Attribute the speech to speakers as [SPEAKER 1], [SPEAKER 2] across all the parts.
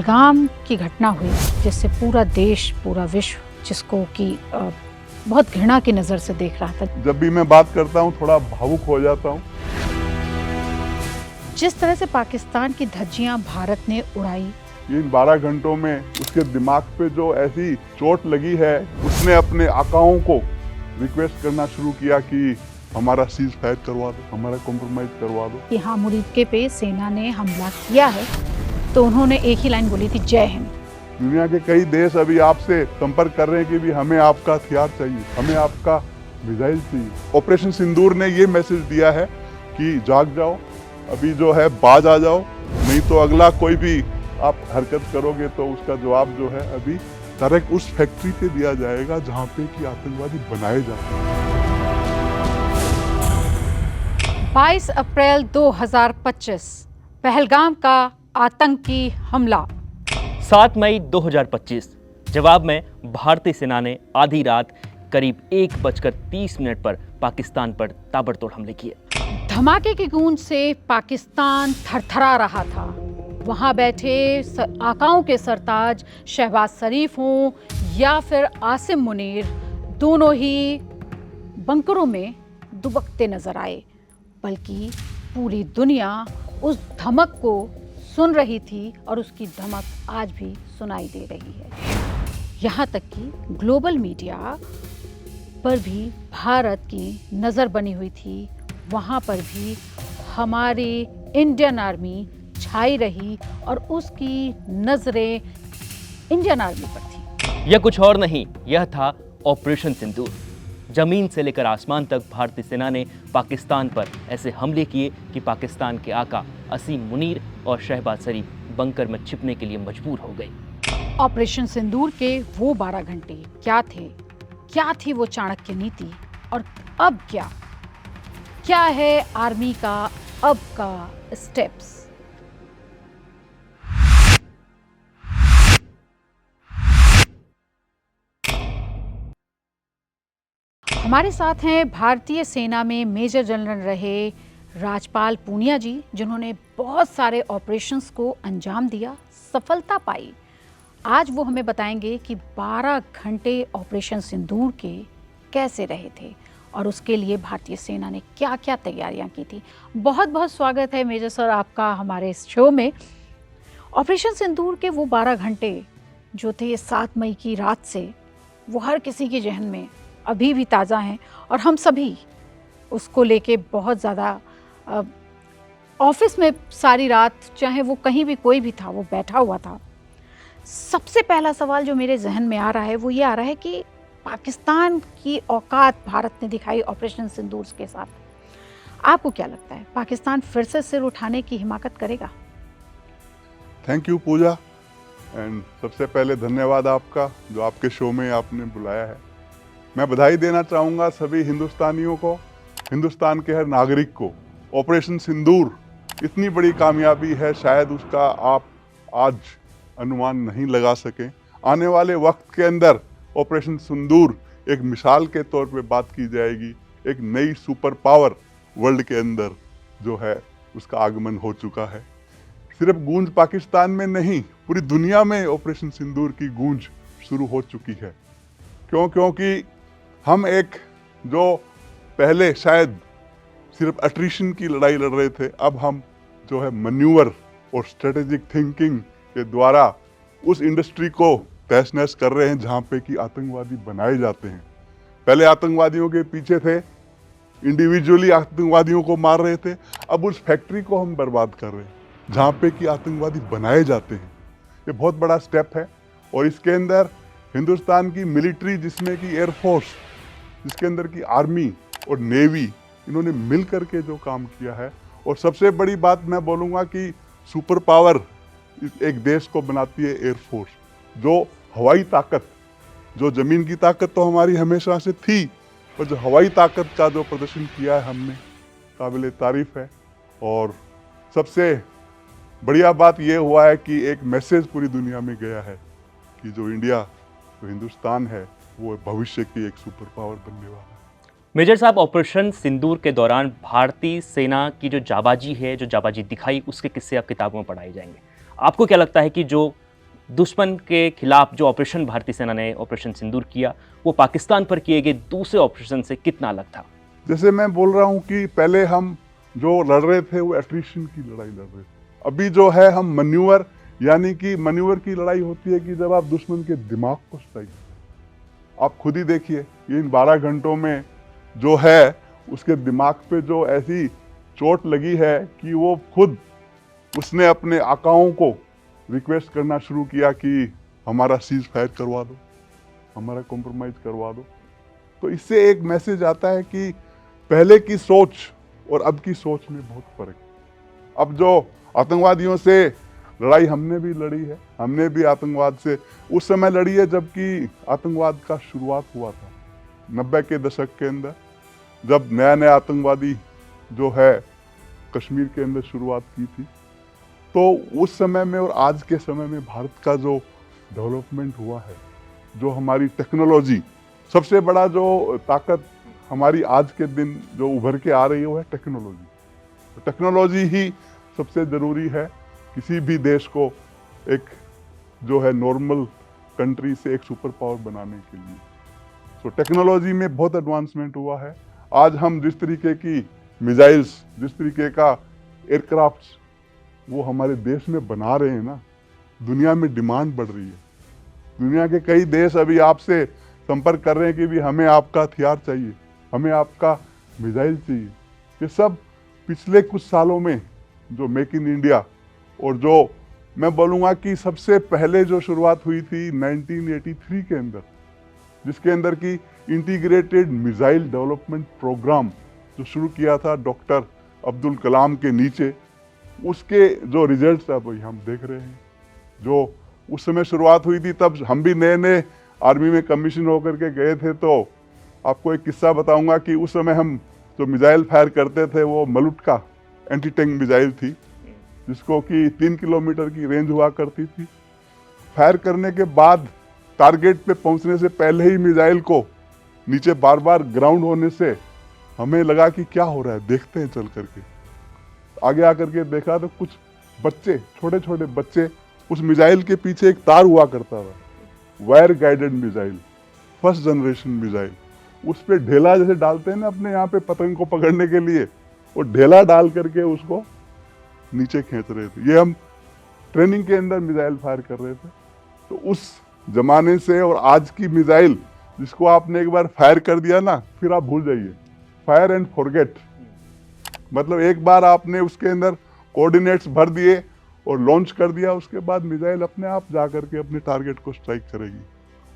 [SPEAKER 1] पहलगाम की घटना हुई जिससे पूरा देश, पूरा विश्व जिसको कि बहुत घृणा की नज़र से देख रहा था।
[SPEAKER 2] जब भी मैं बात करता हूँ थोड़ा भावुक हो जाता हूँ।
[SPEAKER 1] जिस तरह से पाकिस्तान की धज्जियां भारत ने उड़ाई,
[SPEAKER 2] इन 12 घंटों में उसके दिमाग पे जो ऐसी चोट लगी है, उसने अपने आकाओं को रिक्वेस्ट करना शुरू किया कि हमारा सीज फायर करवा दो, हमारा कॉम्प्रोमाइज करवा दो।
[SPEAKER 1] कि हाँ, मुरीदके पे सेना ने हमला किया है, तो उन्होंने एक ही लाइन बोली थी, जय हिंद।
[SPEAKER 2] दुनिया के कई देश अभी आपसे संपर्क कर रहे हैं कि भी हमें आपका हथियार चाहिए, हमें आपका मिसाइल चाहिए। ऑपरेशन सिंदूर ने ये मैसेज दिया है कि जाग जाओ, अभी जो है बाज आ जाओ, नहीं तो अगला कोई भी आप हरकत करोगे तो उसका जवाब जो है अभी डायरेक्ट उस फैक्ट्री पे दिया जाएगा जहाँ पे कि आतंकवादी बनाए जाते हैं।
[SPEAKER 1] 22 अप्रैल 2025 पहलगाम का आतंकी हमला।
[SPEAKER 3] 7 मई 2025 जवाब में भारतीय सेना ने आधी रात करीब 1:30 पर पाकिस्तान पर ताबड़तोड़ हमले किए।
[SPEAKER 1] धमाके की गूंज से पाकिस्तान थरथरा रहा था। वहां बैठे आकाओं के सरताज शहबाज शरीफ हों या फिर आसिम मुनीर, दोनों ही बंकरों में दुबकते नजर आए। बल्कि पूरी दुनिया उस धमक को सुन रही थी और उसकी धमक आज भी सुनाई दे रही है। यहाँ तक कि ग्लोबल मीडिया पर भी भारत की नज़र बनी हुई थी। वहाँ पर भी हमारी इंडियन आर्मी छाई रही और उसकी नज़रें इंडियन आर्मी पर थी।
[SPEAKER 3] यह कुछ और नहीं, यह था ऑपरेशन सिंदूर। जमीन से लेकर आसमान तक भारतीय सेना ने पाकिस्तान पर ऐसे हमले किए कि पाकिस्तान के आका असीम मुनीर और शहबाज शरीफ बंकर में छिपने के लिए मजबूर हो गए।
[SPEAKER 1] ऑपरेशन सिंदूर के वो 12 घंटे क्या थे? क्या थी वो चाणक्य नीति? और अब क्या है आर्मी का अब का स्टेप्स? हमारे साथ हैं भारतीय सेना में मेजर जनरल रहे राजपाल पूनिया जी, जिन्होंने बहुत सारे ऑपरेशंस को अंजाम दिया, सफलता पाई। आज वो हमें बताएंगे कि 12 घंटे ऑपरेशन सिंदूर के कैसे रहे थे और उसके लिए भारतीय सेना ने क्या क्या तैयारियां की थी। बहुत बहुत स्वागत है मेजर सर आपका हमारे इस शो में। ऑपरेशन सिंदूर के वो 12 घंटे जो थे 7 मई की रात से, वो हर किसी के जहन में अभी भी ताज़ा हैं और हम सभी उसको लेके बहुत ज़्यादा ऑफिस में सारी रात, चाहे वो कहीं भी कोई भी था, वो बैठा हुआ था। सबसे पहला सवाल जो मेरे जहन में आ रहा है वो ये आ रहा है कि पाकिस्तान की औकात भारत ने दिखाई ऑपरेशन सिंदूर के साथ। आपको क्या लगता है, पाकिस्तान फिर से सिर उठाने की हिमाकत करेगा?
[SPEAKER 2] थैंक यू पूजा, एंड सबसे पहले धन्यवाद आपका जो आपके शो में आपने बुलाया है। मैं बधाई देना चाहूँगा सभी हिंदुस्तानियों को, हिंदुस्तान के हर नागरिक को। ऑपरेशन सिंदूर इतनी बड़ी कामयाबी है, शायद उसका आप आज अनुमान नहीं लगा सकें। आने वाले वक्त के अंदर ऑपरेशन सिंदूर एक मिसाल के तौर पे बात की जाएगी। एक नई सुपर पावर वर्ल्ड के अंदर जो है उसका आगमन हो चुका है। सिर्फ गूंज पाकिस्तान में नहीं, पूरी दुनिया में ऑपरेशन सिंदूर की गूंज शुरू हो चुकी है। क्योंकि हम एक जो पहले शायद सिर्फ अट्रिशन की लड़ाई लड़ रहे थे, अब हम जो है मैन्यूवर और स्ट्रेटेजिक थिंकिंग के द्वारा उस इंडस्ट्री को तहस नहस कर रहे हैं जहाँ पे कि आतंकवादी बनाए जाते हैं। पहले आतंकवादियों के पीछे थे, इंडिविजुअली आतंकवादियों को मार रहे थे, अब उस फैक्ट्री को हम बर्बाद कर रहे हैं जहाँ पे कि आतंकवादी बनाए जाते हैं। ये बहुत बड़ा स्टेप है और इसके अंदर हिंदुस्तान की मिलिट्री, जिसमें कि एयरफोर्स, जिसके अंदर की आर्मी और नेवी, इन्होंने मिल करके जो काम किया है। और सबसे बड़ी बात मैं बोलूँगा कि सुपर पावर एक देश को बनाती है एयरफोर्स। जो हवाई ताकत, जो ज़मीन की ताकत तो हमारी हमेशा से थी, पर जो हवाई ताकत का जो प्रदर्शन किया है हमने, काबिल तारीफ़ है। और सबसे बढ़िया बात ये हुआ है कि एक मैसेज पूरी दुनिया में गया है कि जो इंडिया, जो हिंदुस्तान है, वो भविष्य की एक सुपर पावर बनने वाला है।
[SPEAKER 3] मेजर साहब, ऑपरेशन सिंदूर के दौरान भारतीय सेना की जो जाबाजी है, जो जाबाजी दिखाई, उसके किस्से आप किताबों में पढ़ाए जाएंगे। आपको क्या लगता है कि जो दुश्मन के खिलाफ जो ऑपरेशन भारतीय सेना ने ऑपरेशन सिंदूर किया वो पाकिस्तान पर किए गए दूसरे ऑपरेशन से कितना अलग था?
[SPEAKER 2] जैसे मैं बोल रहा हूँ कि पहले हम जो लड़ रहे थे वो एट्रिशन की लड़ाई लड़ रहे थे। अभी जो है हम मन्यूवर, यानी कि मन्यूवर की लड़ाई होती है कि जब आप दुश्मन के दिमाग को स्ट्राइक, आप खुद ही देखिए ये इन 12 घंटों में जो है उसके दिमाग पे जो ऐसी चोट लगी है कि वो खुद उसने अपने आकाओं को रिक्वेस्ट करना शुरू किया कि हमारा सीज फायर करवा दो, हमारा कॉम्प्रोमाइज करवा दो। तो इससे एक मैसेज आता है कि पहले की सोच और अब की सोच में बहुत फर्क है। अब जो आतंकवादियों से लड़ाई हमने भी लड़ी है, हमने भी आतंकवाद से उस समय लड़ी है जबकि आतंकवाद का शुरुआत हुआ था 90 के दशक के अंदर, जब नया नया आतंकवादी जो है कश्मीर के अंदर शुरुआत की थी। तो उस समय में और आज के समय में भारत का जो डेवलपमेंट हुआ है, जो हमारी टेक्नोलॉजी, सबसे बड़ा जो ताकत हमारी आज के दिन जो उभर के आ रही है वो है टेक्नोलॉजी। टेक्नोलॉजी ही सबसे ज़रूरी है किसी भी देश को एक जो है नॉर्मल कंट्री से एक सुपर पावर बनाने के लिए। तो टेक्नोलॉजी में बहुत एडवांसमेंट हुआ है। आज हम जिस तरीके की मिसाइल्स, जिस तरीके का एयरक्राफ्ट्स वो हमारे देश में बना रहे हैं ना, दुनिया में डिमांड बढ़ रही है। दुनिया के कई देश अभी आपसे संपर्क कर रहे हैं कि भी हमें आपका हथियार चाहिए, हमें आपका मिसाइल चाहिए। ये सब पिछले कुछ सालों में जो मेक इन इंडिया और जो मैं बोलूँगा कि सबसे पहले जो शुरुआत हुई थी 1983 के अंदर, जिसके अंदर की इंटीग्रेटेड मिसाइल डेवलपमेंट प्रोग्राम जो शुरू किया था डॉक्टर अब्दुल कलाम के नीचे, उसके जो रिजल्ट्स अब हम देख रहे हैं। जो उस समय शुरुआत हुई थी तब हम भी नए नए आर्मी में कमीशन होकर के गए थे। तो आपको एक किस्सा बताऊंगा कि उस समय हम जो मिसाइल फायर करते थे वो मलुटका एंटी टैंक मिसाइल थी, जिसको कि 3 किलोमीटर की रेंज हुआ करती थी। फायर करने के बाद टारगेट पे पहुंचने से पहले ही मिसाइल को नीचे बार बार ग्राउंड होने से हमें लगा कि क्या हो रहा है, देखते हैं चल करके। आगे आकर के देखा तो कुछ बच्चे, छोटे छोटे बच्चे, उस मिसाइल के पीछे एक तार हुआ करता था, wire guided missile, first generation missile. उस पर ढेला जैसे डालते हैं ना अपने यहाँ पे पतंग को पकड़ने के लिए, वो ढेला डाल करके उसको नीचे खींच रहे थे। ये हम ट्रेनिंग के अंदर मिसाइल फायर कर रहे थे। तो उस जमाने से और आज की मिसाइल, जिसको आपने एक बार फायर कर दिया ना, फिर आप भूल जाइए, फायर एंड फॉरगेट। मतलब एक बार आपने उसके अंदर कोऑर्डिनेट्स भर दिए और लॉन्च कर दिया, उसके बाद मिसाइल अपने आप जा करके अपने टारगेट को स्ट्राइक करेगी।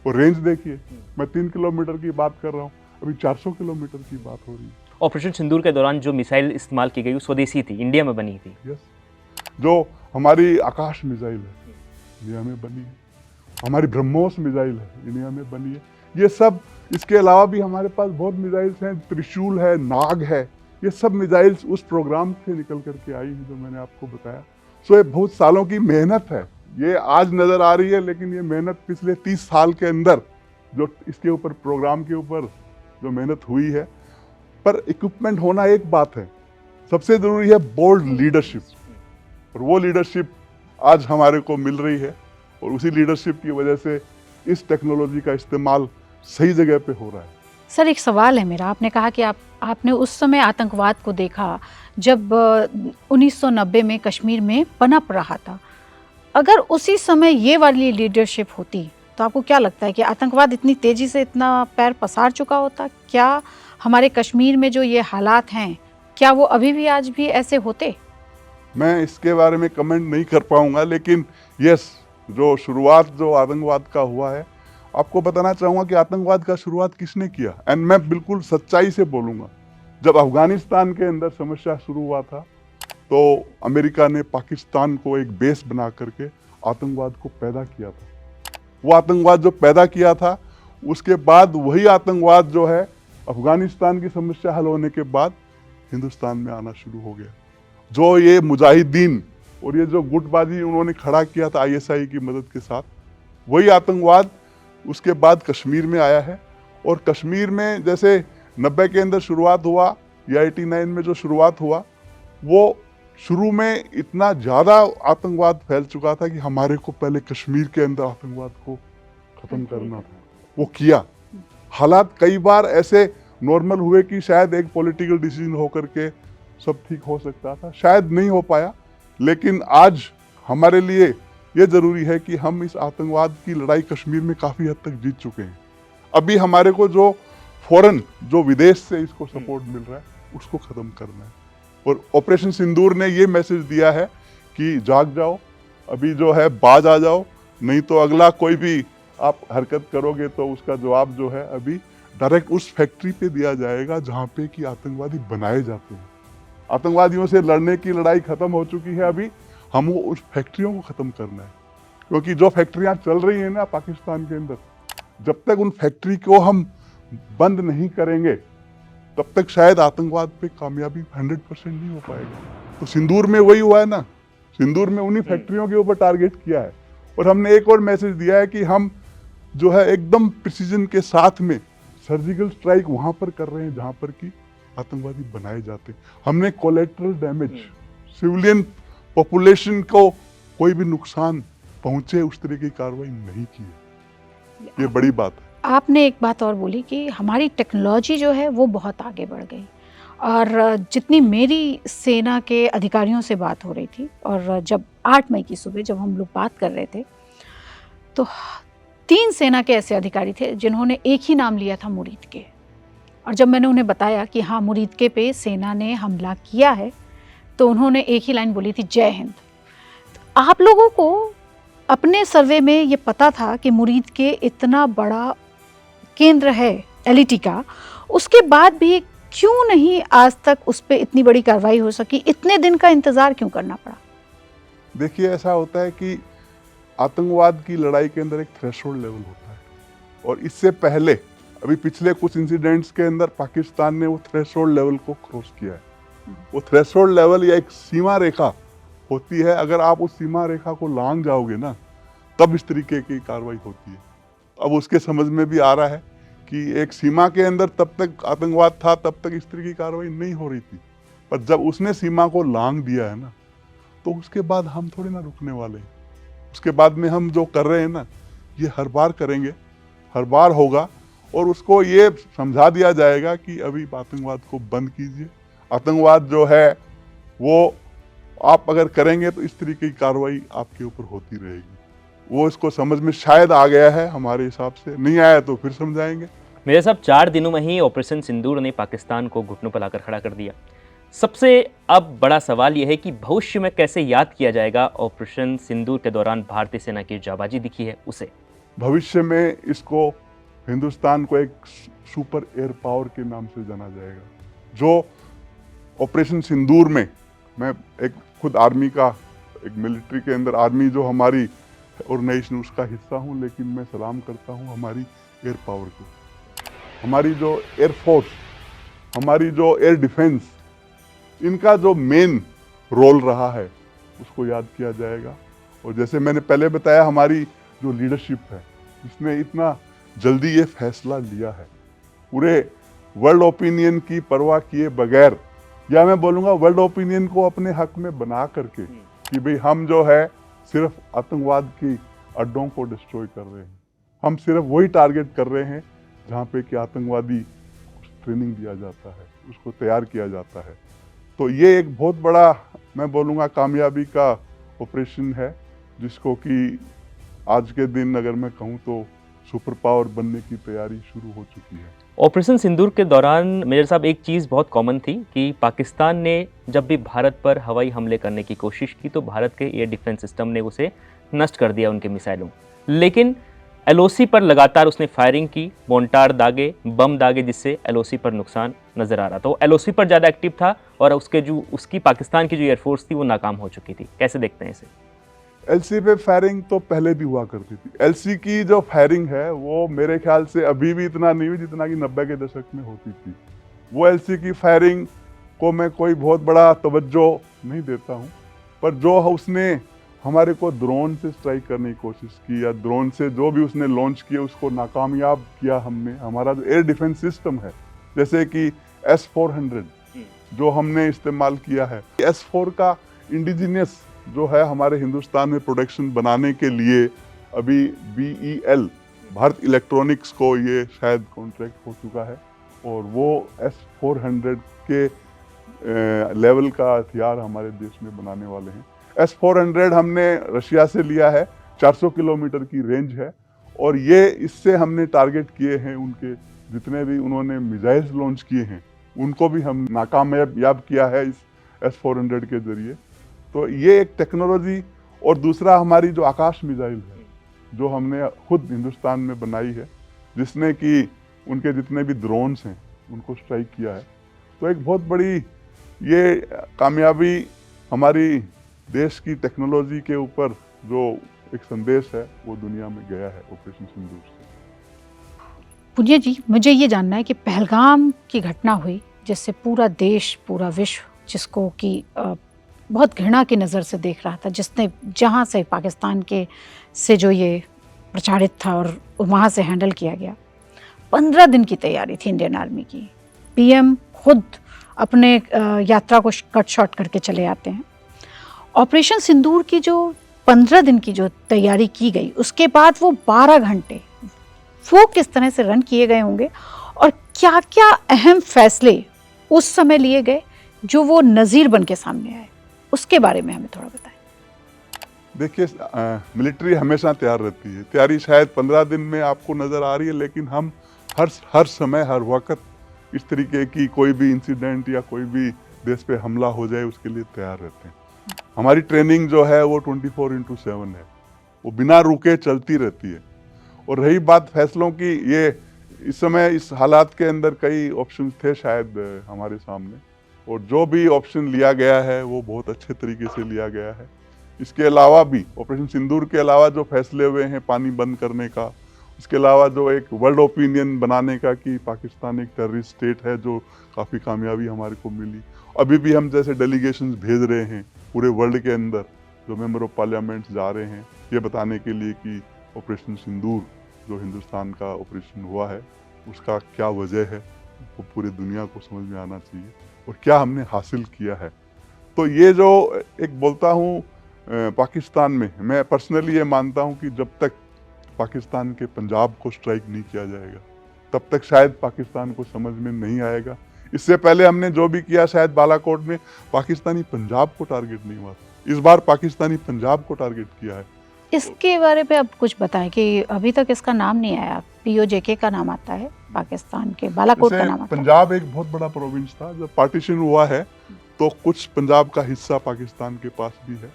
[SPEAKER 2] और रेंज देखिए, मैं 3 किलोमीटर की बात कर रहा हूँ, अभी 400 किलोमीटर की बात हो रही है।
[SPEAKER 3] ऑपरेशन सिंदूर के दौरान जो मिसाइल इस्तेमाल की गई वो स्वदेशी थी, इंडिया में बनी थी।
[SPEAKER 2] यस, जो हमारी आकाश मिसाइल है इंडिया में बनी है, हमारी ब्रह्मोस मिसाइल है इंडिया में बनी है। ये सब, इसके अलावा भी हमारे पास बहुत मिसाइल्स हैं, त्रिशूल है, नाग है, ये सब मिसाइल्स उस प्रोग्राम से निकल करके आई हैं जो मैंने आपको बताया। सो ये बहुत सालों की मेहनत है, ये आज नज़र आ रही है, लेकिन ये मेहनत पिछले 30 साल के अंदर जो इसके ऊपर, प्रोग्राम के ऊपर जो मेहनत हुई है। पर इक्विपमेंट होना एक बात है, सबसे ज़रूरी है बोल्ड लीडरशिप, और वो लीडरशिप आज हमारे को मिल रही है। और उसी लीडरशिप की वजह से इस टेक्नोलॉजी का इस्तेमाल सही जगह पे हो रहा है।
[SPEAKER 1] सर, एक सवाल है मेरा। आपने कहा कि आपने उस समय आतंकवाद को देखा जब 1990 में कश्मीर में पनप रहा था। अगर उसी समय ये वाली लीडरशिप होती तो आपको क्या लगता है कि आतंकवाद इतनी तेज़ी से इतना पैर पसार चुका होता? क्या हमारे कश्मीर में जो ये हालात हैं, क्या वो अभी भी आज भी ऐसे होते?
[SPEAKER 2] मैं इसके बारे में कमेंट नहीं कर पाऊंगा, लेकिन यस, जो शुरुआत जो आतंकवाद का हुआ है, आपको बताना चाहूँगा कि आतंकवाद का शुरुआत किसने किया। एंड मैं बिल्कुल सच्चाई से बोलूँगा, जब अफगानिस्तान के अंदर समस्या शुरू हुआ था तो अमेरिका ने पाकिस्तान को एक बेस बना करके आतंकवाद को पैदा किया था। वो आतंकवाद जो पैदा किया था, उसके बाद वही आतंकवाद जो है अफगानिस्तान की समस्या हल होने के बाद हिंदुस्तान में आना शुरू हो गया। जो ये मुजाहिदीन और ये जो गुटबाजी उन्होंने खड़ा किया था ISI की मदद के साथ, वही आतंकवाद उसके बाद कश्मीर में आया है। और कश्मीर में जैसे 90 के अंदर शुरुआत हुआ या 89 में जो शुरुआत हुआ, वो शुरू में इतना ज़्यादा आतंकवाद फैल चुका था कि हमारे को पहले कश्मीर के अंदर आतंकवाद को ख़त्म करना था, वो किया। हालात कई बार ऐसे नॉर्मल हुए कि शायद एक पॉलिटिकल डिसीजन होकर के सब ठीक हो सकता था, शायद नहीं हो पाया। लेकिन आज हमारे लिए ये ज़रूरी है कि हम इस आतंकवाद की लड़ाई कश्मीर में काफ़ी हद तक जीत चुके हैं। अभी हमारे को जो फॉरेन, जो विदेश से इसको सपोर्ट मिल रहा है, उसको ख़त्म करना है। और ऑपरेशन सिंदूर ने ये मैसेज दिया है कि जाग जाओ, अभी जो है बाज आ जाओ, नहीं तो अगला कोई भी आप हरकत करोगे तो उसका जवाब जो है अभी डायरेक्ट उस फैक्ट्री पे दिया जाएगा जहाँ पे कि आतंकवादी बनाए जाते हैं। आतंकवादियों से लड़ने की लड़ाई खत्म हो चुकी है, अभी हम वो उस फैक्ट्रियों को ख़त्म करना है। क्योंकि जो फैक्ट्रियाँ चल रही हैं ना पाकिस्तान के अंदर, जब तक उन फैक्ट्री को हम बंद नहीं करेंगे तब तक शायद आतंकवाद पे कामयाबी 100% नहीं हो पाएगा। तो सिंदूर में वही हुआ है ना, सिंदूर में उन्हीं फैक्ट्रियों के ऊपर टारगेट किया है। और हमने एक और मैसेज दिया है कि हम जो है एकदम प्रिसीजन के साथ में सर्जिकल स्ट्राइक वहाँ पर कर रहे हैं जहाँ पर कि आतंकवादी बनाए जाते हैं। हमने कोलेटरल डैमेज, सिविलियन पॉपुलेशन को कोई भी नुकसान पहुँचे उस तरह की कार्रवाई नहीं की है। ये बड़ी बात है।
[SPEAKER 1] आपने एक बात और बोली कि हमारी टेक्नोलॉजी जो है वो बहुत आगे बढ़ गई, और जितनी मेरी सेना के अधिकारियों से बात हो रही थी, और जब 8 मई की सुबह जब हम लोग बात कर रहे थे तो 3 सेना के ऐसे अधिकारी थे जिन्होंने एक ही नाम लिया था, मुरीद के। और जब मैंने उन्हें बताया कि हाँ मुरीद के पे सेना ने हमला किया है, तो उन्होंने एक ही लाइन बोली थी, जय हिंद। तो आप लोगों को अपने सर्वे में ये पता था कि मुरीद के इतना बड़ा केंद्र है एलईटी का, उसके बाद भी क्यों नहीं आज तक उस पर इतनी बड़ी कार्रवाई हो सकी? इतने दिन का इंतजार क्यों करना पड़ा?
[SPEAKER 2] देखिए, ऐसा होता है कि आतंकवाद की लड़ाई के अंदर एक थ्रेशोल्ड लेवल होता है, और इससे पहले अभी पिछले कुछ इंसिडेंट्स के अंदर पाकिस्तान ने वो थ्रेशोल्ड लेवल को क्रॉस किया है। वो थ्रेशोल्ड लेवल या एक सीमा रेखा होती है, अगर आप उस सीमा रेखा को लांघ जाओगे ना तब इस तरीके की कार्रवाई होती है। अब उसके समझ में भी आ रहा है कि एक सीमा के अंदर तब तक आतंकवाद था, तब तक इस तरह की कार्रवाई नहीं हो रही थी, पर जब उसने सीमा को लांघ दिया है ना, तो उसके बाद हम थोड़ी ना रुकने वाले हैं। उसके बाद में हम जो कर रहे हैं ना, ये हर बार करेंगे, हर बार होगा, और उसको ये समझा दिया जाएगा कि अभी आतंकवाद को बंद कीजिए। आतंकवाद जो है वो आप अगर करेंगे तो इस तरीके की कार्रवाई आपके ऊपर होती रहेगी। वो इसको समझ में शायद आ गया है, हमारे हिसाब से नहीं आया तो फिर समझाएंगे।
[SPEAKER 3] मेरे साहब, 4 दिनों में ही ऑपरेशन सिंदूर ने पाकिस्तान को घुटनों पर लाकर खड़ा कर दिया। सबसे अब बड़ा सवाल यह है कि भविष्य में कैसे याद किया जाएगा ऑपरेशन सिंदूर के दौरान भारतीय सेना की जाबाजी दिखी है उसे।
[SPEAKER 2] भविष्य में इसको हिंदुस्तान को एक सुपर एयर पावर के नाम से जाना जाएगा। जो ऑपरेशन सिंदूर में, मैं एक खुद आर्मी का, एक मिलिट्री के अंदर आर्मी जो हमारी ऑर्गेनाइजेशन उसका हिस्सा हूँ, लेकिन मैं सलाम करता हूँ हमारी एयर पावर को, हमारी जो एयर फोर्स, हमारी जो एयर डिफेंस, इनका जो मेन रोल रहा है उसको याद किया जाएगा। और जैसे मैंने पहले बताया, हमारी जो लीडरशिप है जिसने इतना जल्दी ये फैसला लिया है, पूरे वर्ल्ड ओपिनियन की परवाह किए बगैर, या मैं बोलूँगा वर्ल्ड ओपिनियन को अपने हक में बना करके कि भाई हम जो है सिर्फ आतंकवाद की अड्डों को डिस्ट्रॉय कर रहे हैं, हम सिर्फ वही टारगेट कर रहे हैं जहाँ पे कि आतंकवादी ट्रेनिंग दिया जाता है, उसको तैयार किया जाता है। तो ये एक बहुत बड़ा, मैं बोलूँगा, कामयाबी का ऑपरेशन है, जिसको कि आज के दिन अगर मैं कहूँ तो सुपर पावर बनने की तैयारी शुरू हो चुकी है।
[SPEAKER 3] ऑपरेशन सिंदूर के दौरान मेजर साहब एक चीज़ बहुत कॉमन थी कि पाकिस्तान ने जब भी भारत पर हवाई हमले करने की कोशिश की तो भारत के एयर डिफेंस सिस्टम ने उसे नष्ट कर दिया उनके मिसाइलों। लेकिन एलओसी पर लगातार उसने फायरिंग की, मोर्टार दागे, बम दागे, जिससे एलओसी पर नुकसान नज़र आ रहा था। वो एलओसी पर ज़्यादा एक्टिव था और उसकी पाकिस्तान की जो एयरफोर्स थी वो नाकाम हो चुकी थी। कैसे देखते हैं इसे?
[SPEAKER 2] एलसी पे फायरिंग तो पहले भी हुआ करती थी। एलसी की जो फायरिंग है वो मेरे ख्याल से अभी भी इतना नहीं हुई जितना कि 90 के दशक में होती थी। वो एलसी की फायरिंग को मैं कोई बहुत बड़ा तवज्जो नहीं देता हूँ, पर जो उसने हमारे को ड्रोन से स्ट्राइक करने की कोशिश की, या ड्रोन से जो भी उसने लॉन्च किया उसको नाकामयाब किया हमने। हमारा जो एयर डिफेंस सिस्टम है, जैसे कि S-400 जो हमने इस्तेमाल किया है, S-4 का इंडिजिनियस जो है हमारे हिंदुस्तान में प्रोडक्शन बनाने के लिए अभी BEL भारत इलेक्ट्रॉनिक्स को ये शायद कॉन्ट्रैक्ट हो चुका है और वो S-400 के लेवल का हथियार हमारे देश में बनाने वाले हैं। S-400 हमने रशिया से लिया है, 400 किलोमीटर की रेंज है और ये इससे हमने टारगेट किए हैं उनके जितने भी उन्होंने मिसाइल्स लॉन्च किए हैं उनको भी हम नाकामयाब किया है इस S-400 के जरिए। तो ये एक टेक्नोलॉजी और दूसरा हमारी जो आकाश मिसाइल है जो हमने खुद हिंदुस्तान में बनाई है जिसने कि उनके जितने भी ड्रोन्स हैं उनको स्ट्राइक किया है। तो एक बहुत बड़ी ये कामयाबी हमारी देश की टेक्नोलॉजी के ऊपर जो एक संदेश है वो दुनिया में गया है ऑपरेशन सिंदूर से।
[SPEAKER 1] पुनिया जी, मुझे ये जानना है कि पहलगाम की घटना हुई जिससे पूरा देश, पूरा विश्व जिसको कि बहुत घृणा की नज़र से देख रहा था, जिसने जहाँ से पाकिस्तान के से जो ये प्रचारित था और वहाँ से हैंडल किया गया, 15 दिन की तैयारी थी इंडियन आर्मी की। PM खुद अपने यात्रा को कट शॉर्ट करके चले आते हैं। ऑपरेशन सिंदूर की जो 15 दिन की जो तैयारी की गई उसके बाद वो 12 घंटे वो किस तरह से रन किए गए होंगे और क्या क्या अहम फैसले उस समय लिए गए जो वो नज़ीर बन के सामने आए, उसके बारे में हमें थोड़ा बताएं।
[SPEAKER 2] देखिए मिलिट्री हमेशा तैयार रहती है। तैयारी शायद 15 दिन में आपको नज़र आ रही है लेकिन हम हर समय हर वक्त इस तरीके की कोई भी इंसिडेंट या कोई भी देश पे हमला हो जाए उसके लिए तैयार रहते हैं। हमारी ट्रेनिंग जो है वो 24/7 है, वो बिना रुके चलती रहती है। और रही बात फैसलों की, ये इस समय इस हालात के अंदर कई ऑप्शन थे शायद हमारे सामने और जो भी ऑप्शन लिया गया है वो बहुत अच्छे तरीके से लिया गया है। इसके अलावा भी ऑपरेशन सिंदूर के अलावा जो फैसले हुए हैं पानी बंद करने का, इसके अलावा जो एक वर्ल्ड ओपिनियन बनाने का कि पाकिस्तान एक टेररिस्ट स्टेट है, जो काफ़ी कामयाबी हमारे को मिली। अभी भी हम जैसे डेलीगेशंस भेज रहे हैं पूरे वर्ल्ड के अंदर, जो मेंबर ऑफ पार्लियामेंट जा रहे हैं ये बताने के लिए कि ऑपरेशन सिंदूर जो हिंदुस्तान का ऑपरेशन हुआ है उसका क्या वजह है, वो पूरी दुनिया को समझ में आना चाहिए और क्या हमने हासिल किया है। तो ये जो एक बोलता हूँ पाकिस्तान में, मैं पर्सनली ये मानता हूँ कि जब तक पाकिस्तान के पंजाब को स्ट्राइक नहीं किया जाएगा तब तक शायद पाकिस्तान को समझ में नहीं आएगा। इससे पहले हमने जो भी किया शायद बालाकोट में पाकिस्तानी पंजाब को टारगेट नहीं हुआ, इस बार पाकिस्तानी पंजाब को टारगेट किया है।
[SPEAKER 1] इसके बारे में आप कुछ बताएं कि अभी तक इसका नाम नहीं आया। POJK का नाम आता है, पाकिस्तान के बालाकोट का नाम आता है।
[SPEAKER 2] पंजाब एक बहुत बड़ा प्रोविंस था, जब पार्टीशन हुआ है तो कुछ पंजाब का हिस्सा पाकिस्तान के पास भी है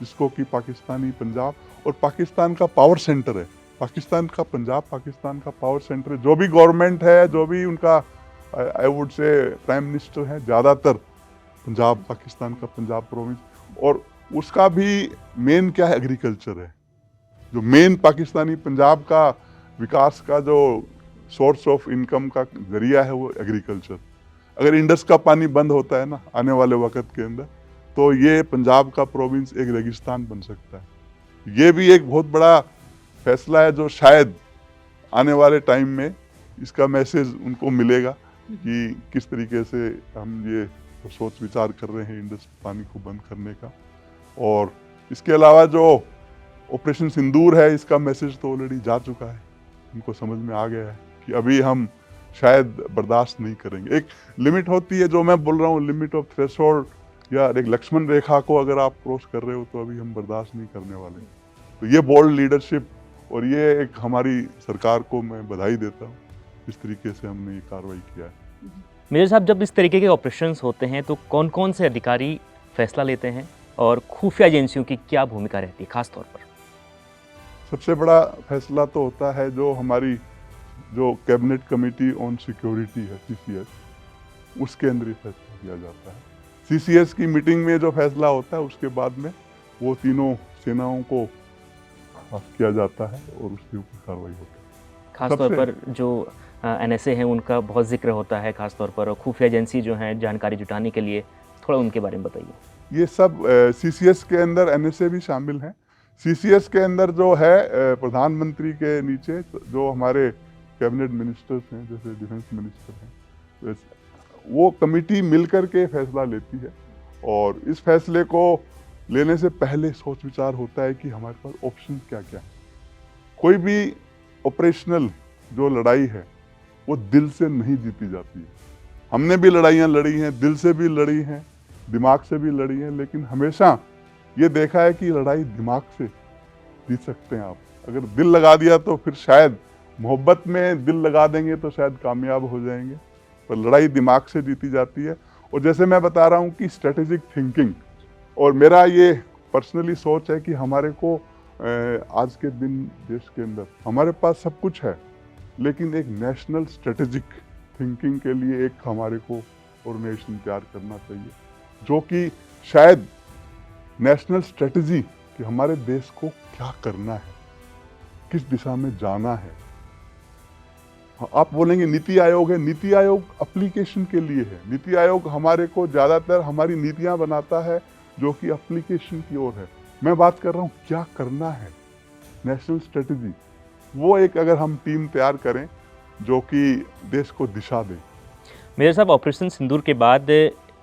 [SPEAKER 2] जिसको कि पाकिस्तानी पंजाब, और पाकिस्तान का पावर सेंटर है। पाकिस्तान का पंजाब पाकिस्तान का पावर सेंटर है। जो भी गवर्नमेंट है, जो भी उनका I would say prime minister है, ज़्यादातर पंजाब, पाकिस्तान का पंजाब प्रोविंस, और उसका भी मेन क्या है, एग्रीकल्चर है। जो मेन पाकिस्तानी पंजाब का विकास का जो सोर्स ऑफ इनकम का जरिया है वो एग्रीकल्चर। अगर इंडस का पानी बंद होता है ना आने वाले वक्त के अंदर, तो ये पंजाब का प्रोविंस एक रेगिस्तान बन सकता है। ये भी एक बहुत बड़ा फैसला है जो शायद आने वाले टाइम में इसका मैसेज उनको मिलेगा कि किस तरीके से हम ये सोच विचार कर रहे हैं इंडस पानी को बंद करने का। और इसके अलावा जो ऑपरेशन सिंदूर है, इसका मैसेज तो ऑलरेडी जा चुका है, उनको समझ में आ गया है कि अभी हम शायद बर्दाश्त नहीं करेंगे। एक लिमिट होती है, जो मैं बोल रहा हूँ, लिमिट ऑफ थ्रेशोल्ड या एक लक्ष्मण रेखा को अगर आप क्रॉस कर रहे हो तो अभी हम बर्दाश्त नहीं करने वाले। तो ये बोल्ड लीडरशिप और ये एक हमारी सरकार को मैं बधाई देता हूँ, इस तरीके से हमने ये कार्रवाई किया है।
[SPEAKER 3] मेजर साहब, जब इस तरीके के ऑपरेशंस होते हैं तो कौन कौन से अधिकारी फैसला लेते हैं और खुफिया एजेंसियों की क्या भूमिका रहती है खास तौर पर?
[SPEAKER 2] सबसे बड़ा फैसला तो होता है जो हमारी जो कैबिनेट कमेटी ऑन सिक्योरिटी है, CCS, उसके अंदर ही फैसला किया जाता है। CCS की मीटिंग में जो फैसला होता है उसके बाद में वो तीनों सेनाओं को पास किया जाता है और उसके ऊपर कार्रवाई होती है।
[SPEAKER 3] खास तौर पर जो NSA हैं उनका बहुत जिक्र होता है खास तौर पर, और खुफिया एजेंसी जो हैं जानकारी जुटाने के लिए, थोड़ा उनके बारे में बताइए।
[SPEAKER 2] ये सब CCS के अंदर NSA भी शामिल हैं। CCS के अंदर जो है प्रधानमंत्री के नीचे जो हमारे कैबिनेट मिनिस्टर्स हैं, जैसे डिफेंस मिनिस्टर हैं, वो कमेटी मिलकर के फैसला लेती है और इस फैसले को लेने से पहले सोच विचार होता है कि हमारे पास ऑप्शन क्या क्या है। कोई भी ऑपरेशनल जो लड़ाई है वो दिल से नहीं जीती जाती है। हमने भी लड़ाइयाँ लड़ी हैं, दिल से भी लड़ी हैं, दिमाग से भी लड़ी हैं, लेकिन हमेशा ये देखा है कि लड़ाई दिमाग से जीत सकते हैं आप। अगर दिल लगा दिया तो फिर शायद मोहब्बत में दिल लगा देंगे तो शायद कामयाब हो जाएंगे, पर लड़ाई दिमाग से जीती जाती है। और जैसे मैं बता रहा हूँ कि स्ट्रेटेजिक थिंकिंग, और मेरा ये पर्सनली सोच है कि हमारे को आज के दिन देश के अंदर हमारे पास सब कुछ है, लेकिन एक नेशनल स्ट्रेटेजिक थिंकिंग के लिए एक हमारे को ऑर्गेनाइजेशन तैयार करना चाहिए, जो कि शायद नेशनल स्ट्रेटजी कि हमारे देश को क्या करना है, किस दिशा में जाना है। आप बोलेंगे नीति आयोग है, नीति आयोग एप्लीकेशन के लिए है। नीति आयोग हमारे को ज़्यादातर हमारी नीतियां बनाता है जो कि एप्लीकेशन की ओर है। मैं बात कर रहा हूँ क्या करना है, नेशनल स्ट्रेटजी। वो एक अगर हम टीम तैयार करें जो कि देश को दिशा दे।
[SPEAKER 3] मेजर साहब, ऑपरेशन सिंदूर के बाद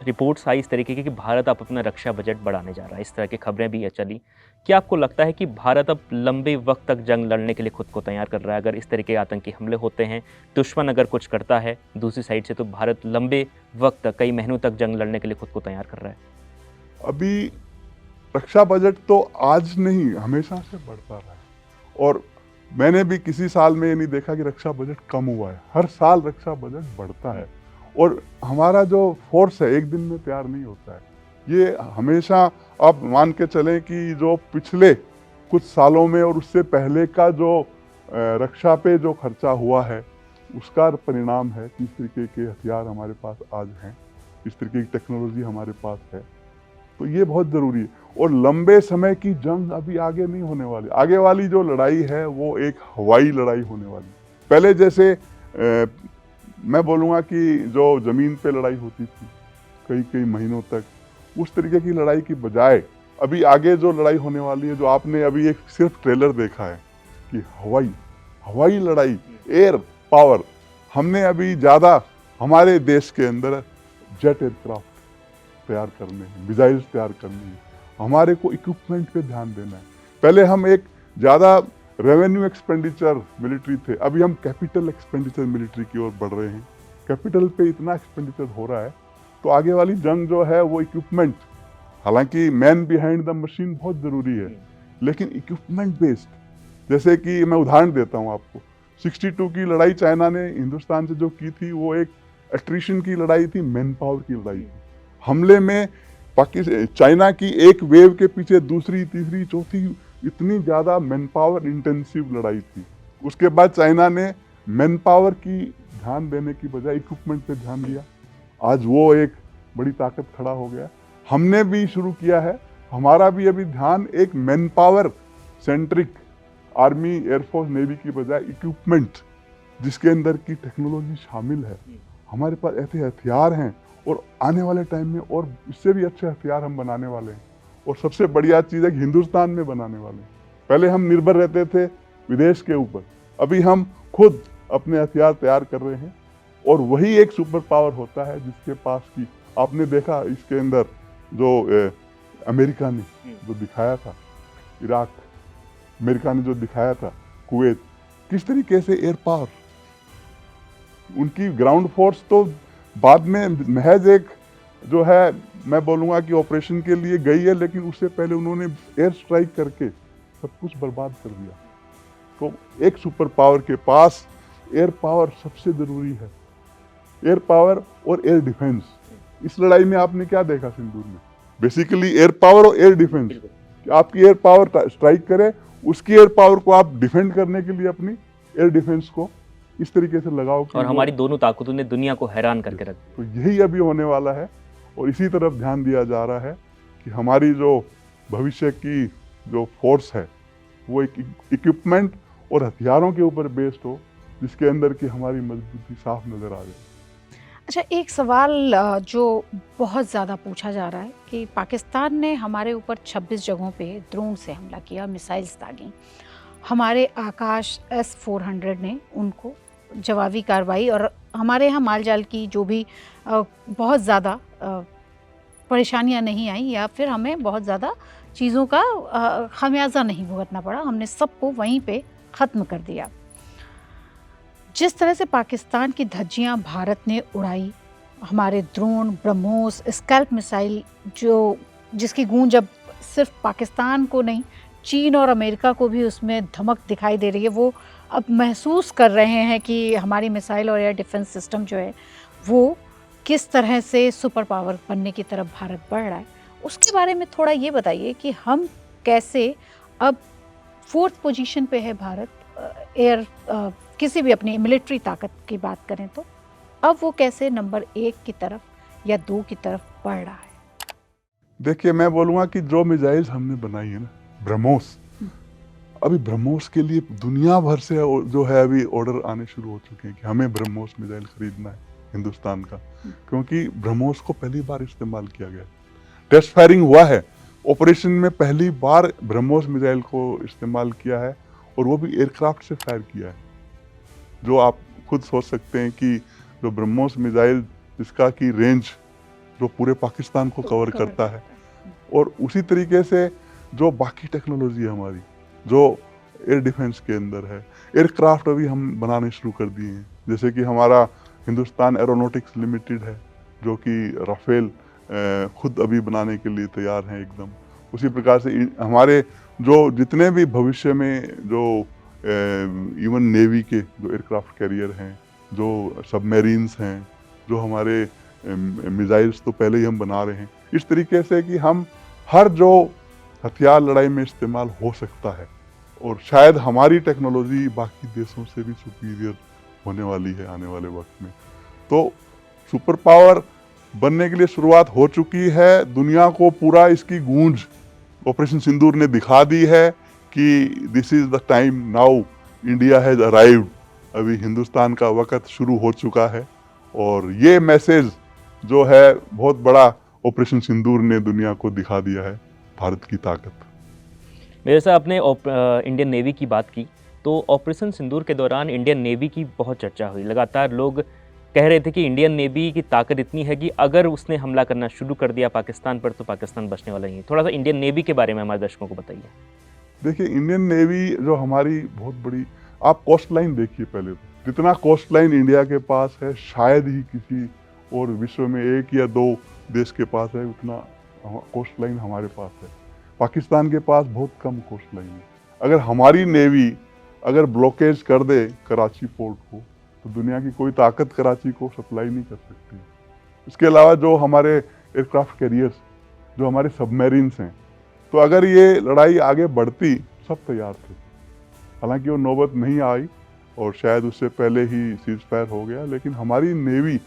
[SPEAKER 3] रिपोर्ट्स आई इस तरीके की कि भारत अब अपना रक्षा बजट बढ़ाने जा रहा है, इस तरह की खबरें भी चली। क्या आपको लगता है कि भारत अब लंबे वक्त तक जंग लड़ने के लिए खुद को तैयार कर रहा है? अगर इस तरह के आतंकी हमले होते हैं, दुश्मन अगर कुछ करता है दूसरी साइड से, तो भारत लंबे वक्त तक, कई महीनों तक जंग लड़ने के लिए खुद को तैयार कर रहा है?
[SPEAKER 2] अभी रक्षा बजट तो आज नहीं, हमेशा से बढ़ता रहा है, और मैंने भी किसी साल में ये नहीं देखा कि रक्षा बजट कम हुआ है। हर साल रक्षा बजट बढ़ता है, और हमारा जो फोर्स है एक दिन में तैयार नहीं होता है। ये हमेशा आप मान के चलें कि जो पिछले कुछ सालों में और उससे पहले का जो रक्षा पे जो खर्चा हुआ है उसका परिणाम है कि इस तरीके के हथियार हमारे पास आज हैं, इस तरीके की टेक्नोलॉजी हमारे पास है। तो ये बहुत ज़रूरी है, और लंबे समय की जंग अभी आगे नहीं होने वाली। आगे वाली जो लड़ाई है वो एक हवाई लड़ाई होने वाली। पहले जैसे मैं बोलूँगा कि जो ज़मीन पे लड़ाई होती थी कई कई महीनों तक, उस तरीके की लड़ाई की बजाय अभी आगे जो लड़ाई होने वाली है, जो आपने अभी एक सिर्फ ट्रेलर देखा है कि हवाई लड़ाई, एयर पावर। हमने अभी ज़्यादा हमारे देश के अंदर जेट एयरक्राफ्ट तैयार करने हैं, मिसाइल्स तैयार करनी है, हमारे को इक्विपमेंट पे ध्यान देना है। पहले हम एक ज़्यादा रेवेन्यू एक्सपेंडिचर मिलिट्री थे, अभी हम कैपिटल एक्सपेंडिचर मिलिट्री की ओर बढ़ रहे हैं। कैपिटल पे इतना एक्सपेंडिचर हो रहा है, तो आगे वाली जंग जो है वो इक्विपमेंट, हालांकि मैन बिहाइंड द मशीन बहुत ज़रूरी है, लेकिन इक्विपमेंट बेस्ड। जैसे कि मैं उदाहरण देता हूँ आपको, 62 की लड़ाई चाइना ने हिंदुस्तान से जो की थी वो एक एट्रिशन की लड़ाई थी, मैन पावर की लड़ाई थी। हमले में चाइना की एक वेव के पीछे दूसरी, तीसरी, चौथी, इतनी ज़्यादा मैन पावर इंटेंसिव लड़ाई थी। उसके बाद चाइना ने मैन पावर की ध्यान देने की बजाय इक्विपमेंट पे ध्यान दिया। आज वो एक बड़ी ताकत खड़ा हो गया। हमने भी शुरू किया है, हमारा भी अभी ध्यान एक man power centric, army, air force, navy की बजाय इक्विपमेंट जिसके अंदर की टेक्नोलॉजी शामिल है। हमारे पास ऐसे हथियार हैं, और आने वाले टाइम में और इससे भी अच्छे हथियार हम बनाने वाले हैं। और सबसे बढ़िया चीज़ है कि हिंदुस्तान में बनाने वाले हैं। पहले हम निर्भर रहते थे विदेश के ऊपर, अभी हम खुद अपने हथियार तैयार कर रहे हैं, और वही एक सुपर पावर होता है जिसके पास की, आपने देखा इसके अंदर जो अमेरिका ने जो दिखाया था, इराक, अमेरिका ने जो दिखाया था, कुवैत, किस तरीके से एयर पावर, उनकी ग्राउंड फोर्स तो बाद में महज एक जो है, मैं बोलूँगा कि ऑपरेशन के लिए गई है, लेकिन उससे पहले उन्होंने एयर स्ट्राइक करके सब कुछ बर्बाद कर दिया। तो एक सुपर पावर के पास एयर पावर सबसे ज़रूरी है, एयर पावर और एयर डिफेंस। इस लड़ाई में आपने क्या देखा सिंदूर में? बेसिकली एयर पावर और एयर डिफेंस, कि आपकी एयर पावर स्ट्राइक करे, उसकी एयर पावर को आप डिफेंड करने के लिए अपनी एयर डिफेंस को इस तरीके से लगाओ।
[SPEAKER 3] और हमारी दोनों ताकतों ने दुनिया को हैरान करके रख
[SPEAKER 2] तो यही अभी होने वाला है, और इसी तरफ ध्यान दिया जा रहा है कि हमारी जो भविष्य की जो फोर्स है वो एक इक्विपमेंट और हथियारों के ऊपर बेस्ड हो, जिसके अंदर की हमारी मजबूती साफ नज़र आ जाए।
[SPEAKER 1] अच्छा, एक सवाल जो बहुत ज़्यादा पूछा जा रहा है कि पाकिस्तान ने हमारे ऊपर 26 जगहों पे ड्रोन से हमला किया, मिसाइल्स दागी। हमारे आकाश S-400 ने उनको जवाबी कार्रवाई, और हमारे यहाँ माल जाल की जो भी बहुत ज़्यादा परेशानियां नहीं आई या फिर हमें बहुत ज़्यादा चीज़ों का खमियाजा नहीं भुगतना पड़ा, हमने सबको वहीं पे ख़त्म कर दिया। जिस तरह से पाकिस्तान की धज्जियां भारत ने उड़ाई, हमारे ड्रोन, ब्रह्मोस, स्कैल्प मिसाइल जिसकी गूंज अब सिर्फ पाकिस्तान को नहीं, चीन और अमेरिका को भी उसमें धमक दिखाई दे रही है। वो अब महसूस कर रहे हैं कि हमारी मिसाइल और एयर डिफेंस सिस्टम जो है वो किस तरह से सुपर पावर बनने की तरफ भारत बढ़ रहा है। उसके बारे में थोड़ा ये बताइए कि हम कैसे अब 4th पोजीशन पे है भारत, एयर किसी भी अपनी मिलिट्री ताकत की बात करें तो अब वो कैसे नंबर 1 की तरफ या 2 की तरफ बढ़ रहा है।
[SPEAKER 2] देखिए, मैं बोलूँगा कि जो मिसाइल्स हमने बनाई है ना, ब्रह्मोस, अभी ब्रह्मोस के लिए दुनिया भर से जो है अभी ऑर्डर आने शुरू हो चुके हैं कि हमें ब्रह्मोस मिसाइल खरीदना है हिंदुस्तान का, क्योंकि ब्रह्मोस को पहली बार इस्तेमाल किया गया, टेस्ट फायरिंग हुआ है, ऑपरेशन में पहली बार ब्रह्मोस मिसाइल को इस्तेमाल किया है और वो भी एयरक्राफ्ट से फायर किया है। जो आप खुद सोच सकते हैं कि जो ब्रह्मोस मिसाइल जिसका की रेंज जो पूरे पाकिस्तान को कवर करता है, और उसी तरीके से जो बाकी टेक्नोलॉजी है हमारी जो एयर डिफेंस के अंदर है, एयरक्राफ्ट अभी हम बनाने शुरू कर दिए हैं। जैसे कि हमारा हिंदुस्तान एरोनॉटिक्स लिमिटेड है जो कि राफेल खुद अभी बनाने के लिए तैयार हैं एकदम। उसी प्रकार से हमारे जो जितने भी भविष्य में जो इवन नेवी के जो एयरक्राफ्ट कैरियर हैं, जो सबमरीन्स हैं, जो हमारे मिसाइल्स तो पहले ही हम बना रहे हैं, इस तरीके से कि हम हर जो हथियार लड़ाई में इस्तेमाल हो सकता है, और शायद हमारी टेक्नोलॉजी बाकी देशों से भी सुपीरियर होने वाली है आने वाले वक्त में। तो सुपर पावर बनने के लिए शुरुआत हो चुकी है। दुनिया को पूरा इसकी गूंज ऑपरेशन सिंदूर ने दिखा दी है कि this is the time now, India has arrived. अभी हिंदुस्तान का वक्त शुरू हो चुका है और ये मैसेज जो है बहुत बड़ा ऑपरेशन सिंदूर ने दुनिया को दिखा दिया है, भारत की ताकत।
[SPEAKER 3] मेरे साथ आपने इंडियन नेवी की बात की, तो ऑपरेशन सिंदूर के दौरान इंडियन नेवी की बहुत चर्चा हुई। लगातार लोग कह रहे थे कि इंडियन नेवी की ताकत इतनी है कि अगर उसने हमला करना शुरू कर दिया पाकिस्तान पर तो पाकिस्तान बचने वाला नहीं है। थोड़ा सा इंडियन नेवी के बारे में हमारे दर्शकों को बताइए।
[SPEAKER 2] देखिए, इंडियन नेवी जो हमारी बहुत बड़ी, आप कोस्ट लाइन देखिए पहले तो, जितना कोस्ट लाइन इंडिया के पास है शायद ही किसी और विश्व में 1 या 2 देश के पास है उतना कोस्ट लाइन हमारे पास है। पाकिस्तान के पास बहुत कम कोस्ट लाइन है। अगर हमारी नेवी अगर ब्लॉकेज कर दे कराची पोर्ट को, तो दुनिया की कोई ताकत कराची को सप्लाई नहीं कर सकती। इसके अलावा जो हमारे एयरक्राफ्ट कैरियर्स, जो हमारे सबमरीन्स हैं, तो अगर ये लड़ाई आगे बढ़ती, सब तैयार थे। हालांकि वो नौबत नहीं आई और शायद उससे पहले ही सीज फायर हो गया, लेकिन हमारी नेवी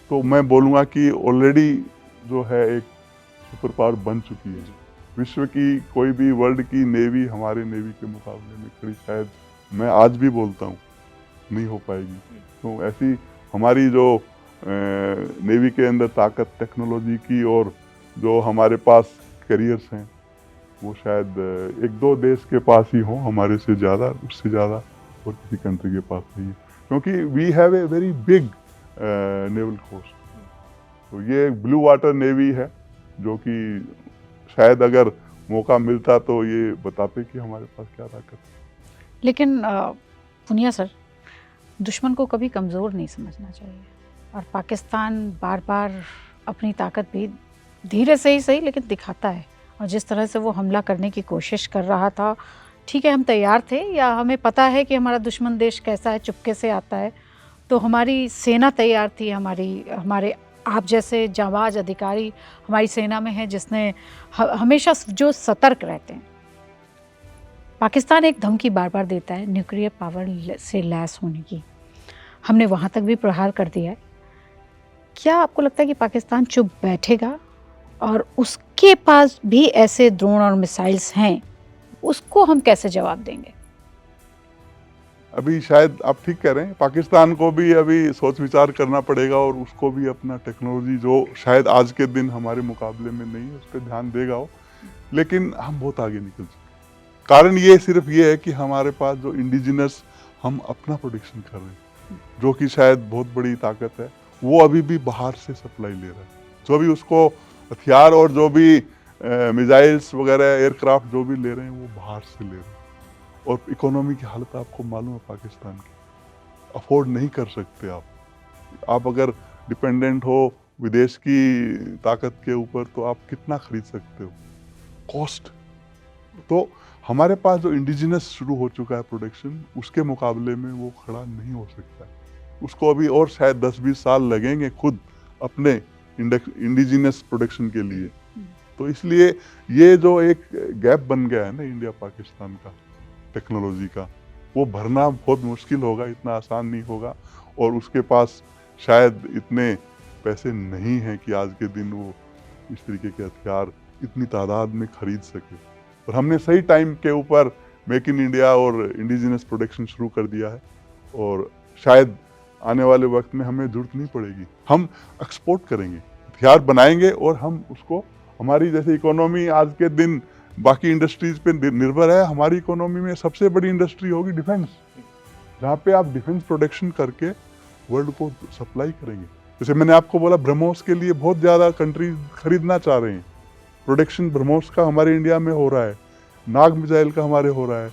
[SPEAKER 2] तो मैं बोलूँगा कि ऑलरेडी जो है एक सुपर पावर बन चुकी है। विश्व की कोई भी वर्ल्ड की नेवी हमारे नेवी के मुकाबले में खड़ी शायद मैं आज भी बोलता हूँ नहीं हो पाएगी। तो ऐसी हमारी जो नेवी के अंदर ताकत टेक्नोलॉजी की और जो हमारे पास कैरियर्स हैं वो शायद 1-2 देश के पास ही हों, हमारे से ज़्यादा, उससे ज़्यादा और किसी कंट्री के पास नहीं है, क्योंकि we have a very big naval force. तो ये ब्लू वाटर नेवी है जो कि शायद अगर मौका मिलता तो ये बताते कि हमारे पास क्या ताकत है।
[SPEAKER 1] लेकिन पुनिया सर, दुश्मन को कभी कमज़ोर नहीं समझना चाहिए और पाकिस्तान बार बार अपनी ताकत भी धीरे से ही सही लेकिन दिखाता है, और जिस तरह से वो हमला करने की कोशिश कर रहा था, ठीक है हम तैयार थे या हमें पता है कि हमारा दुश्मन देश कैसा है, चुपके से आता है, तो हमारी सेना तैयार थी। हमारे आप जैसे जाबाज अधिकारी हमारी सेना में हैं जिसने हमेशा जो सतर्क रहते हैं। पाकिस्तान एक धमकी बार बार देता है न्यूक्लियर पावर से लैस होने की, हमने वहाँ तक भी प्रहार कर दिया है। क्या आपको लगता है कि पाकिस्तान चुप बैठेगा और उसके पास भी ऐसे ड्रोन और मिसाइल्स हैं, उसको हम कैसे जवाब देंगे?
[SPEAKER 2] अभी शायद आप ठीक कह रहे हैं, पाकिस्तान को भी अभी सोच विचार करना पड़ेगा और उसको भी अपना टेक्नोलॉजी जो शायद आज के दिन हमारे मुकाबले में नहीं है उस पर ध्यान देगा वो, लेकिन हम बहुत आगे निकल चुके। कारण ये सिर्फ ये है कि हमारे पास जो इंडिजिनस हम अपना प्रोडक्शन कर रहे हैं, जो कि शायद बहुत बड़ी ताकत है, वो अभी भी बाहर से सप्लाई ले रहा है। जो भी उसको हथियार और जो भी मिसाइल्स वगैरह एयरक्राफ्ट जो भी ले रहे हैं वो बाहर से ले रहे हैं। और इकोनॉमी की हालत आपको मालूम है पाकिस्तान की, अफोर्ड नहीं कर सकते आप अगर डिपेंडेंट हो विदेश की ताकत के ऊपर तो आप कितना खरीद सकते हो, कॉस्ट। तो हमारे पास जो इंडिजिनस शुरू हो चुका है प्रोडक्शन, उसके मुकाबले में वो खड़ा नहीं हो सकता है। उसको अभी और शायद 10-20 साल लगेंगे खुद अपने इंडिजिनस प्रोडक्शन के लिए। तो इसलिए ये जो एक गैप बन गया है ना इंडिया पाकिस्तान का टेक्नोलॉजी का, वो भरना बहुत मुश्किल होगा, इतना आसान नहीं होगा। और उसके पास शायद इतने पैसे नहीं हैं कि आज के दिन वो इस तरीके के हथियार इतनी तादाद में खरीद सके। और हमने सही टाइम के ऊपर मेक इन इंडिया और इंडिजिनस प्रोडक्शन शुरू कर दिया है, और शायद आने वाले वक्त में हमें जरूरत नहीं पड़ेगी, हम एक्सपोर्ट करेंगे, हथियार बनाएंगे और हम उसको, हमारी जैसे इकोनॉमी आज के दिन बाकी इंडस्ट्रीज पे निर्भर है, हमारी इकोनॉमी में सबसे बड़ी इंडस्ट्री होगी डिफेंस, जहाँ पे आप डिफेंस प्रोडक्शन करके वर्ल्ड को सप्लाई करेंगे। जैसे मैंने आपको बोला, ब्रह्मोस के लिए बहुत ज़्यादा कंट्रीज खरीदना चाह रहे हैं, प्रोडक्शन ब्रह्मोस का हमारे इंडिया में हो रहा है, नाग मिसाइल का हमारे हो रहा है,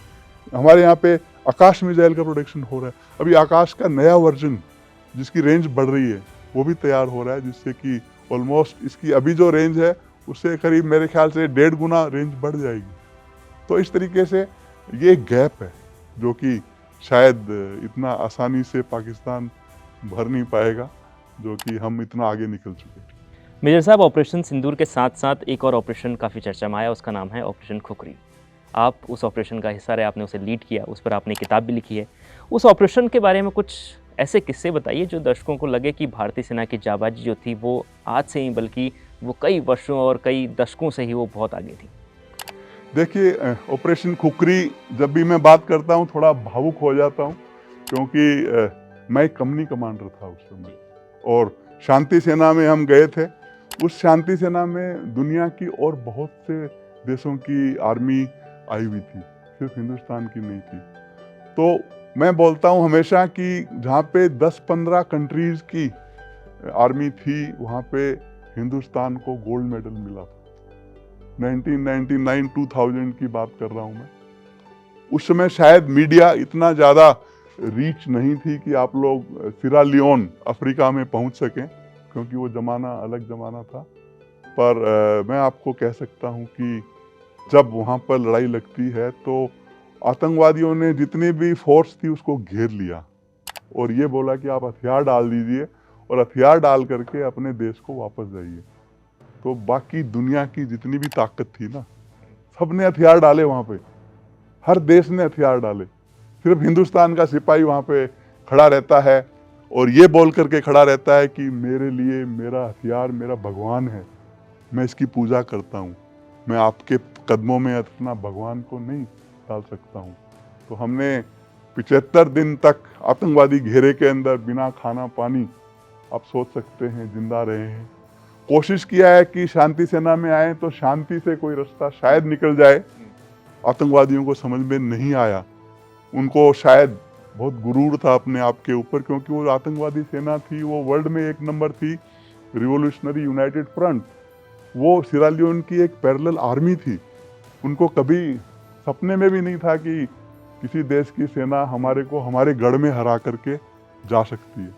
[SPEAKER 2] हमारे यहाँ पे आकाश मिसाइल का प्रोडक्शन हो रहा है। अभी आकाश का नया वर्जन जिसकी रेंज बढ़ रही है वो भी तैयार हो रहा है, जिससे कि ऑलमोस्ट इसकी अभी जो रेंज है उससे करीब मेरे ख्याल से 1.5 गुना रेंज बढ़ जाएगी। तो इस तरीके से ये एक गैप है जो कि शायद इतना आसानी से पाकिस्तान भर नहीं पाएगा, जो कि हम इतना आगे निकल चुके हैं।
[SPEAKER 3] मेजर साहब, ऑपरेशन सिंदूर के साथ साथ एक और ऑपरेशन काफ़ी चर्चा में आया, उसका नाम है ऑपरेशन खुखरी। आप उस ऑपरेशन का हिस्सा रहे, आपने उसे लीड किया, उस पर आपने किताब भी लिखी है। उस ऑपरेशन के बारे में कुछ ऐसे किस्से बताइए जो दर्शकों को लगे कि भारतीय सेना की जाबाजी जो थी वो आज से ही बल्कि वो कई वर्षों और कई दशकों से ही वो बहुत आगे थी।
[SPEAKER 2] देखिए, ऑपरेशन खुखरी जब भी मैं बात करता हूँ थोड़ा भावुक हो जाता हूँ, क्योंकि मैं कंपनी कमांडर था उस समय और शांति सेना में हम गए थे। उस शांति सेना में दुनिया की और बहुत से देशों की आर्मी आई हुई थी, सिर्फ हिंदुस्तान की नहीं थी। तो मैं बोलता हूँ हमेशा कि जहाँ पे 10-15 कंट्रीज की आर्मी थी वहाँ पे हिंदुस्तान को गोल्ड मेडल मिला था। 1999-2000 की बात कर रहा हूँ मैं। उस समय शायद मीडिया इतना ज़्यादा रीच नहीं थी कि आप लोग सिरा लियोन अफ्रीका में पहुँच सकें, क्योंकि वो ज़माना अलग ज़माना था। पर मैं आपको कह सकता हूँ कि जब वहाँ पर लड़ाई लगती है तो आतंकवादियों ने जितनी भी फोर्स थी उसको घेर लिया और ये बोला कि आप हथियार डाल दीजिए और हथियार डाल करके अपने देश को वापस जाइए। तो बाकी दुनिया की जितनी भी ताकत थी ना, सबने हथियार डाले वहाँ पे, हर देश ने हथियार डाले। सिर्फ हिंदुस्तान का सिपाही वहाँ पे खड़ा रहता है और ये बोल करके खड़ा रहता है कि मेरे लिए मेरा हथियार मेरा भगवान है, मैं इसकी पूजा करता हूँ, मैं आपके कदमों में अपना भगवान को नहीं डाल सकता हूँ। तो हमने 75 दिन तक आतंकवादी घेरे के अंदर बिना खाना पानी, आप सोच सकते हैं, जिंदा रहे हैं। कोशिश किया है कि शांति सेना में आए तो शांति से कोई रास्ता शायद निकल जाए। आतंकवादियों को समझ में नहीं आया, उनको शायद बहुत गुरूर था अपने आप के ऊपर, क्योंकि वो आतंकवादी सेना थी, वो वर्ल्ड में 1 नंबर थी, रिवोल्यूशनरी यूनाइटेड फ्रंट, वो सिरा लियोन की एक पैरेलल आर्मी थी। उनको कभी सपने में भी नहीं था कि किसी देश की सेना हमारे गढ़ में हरा करके जा सकती है।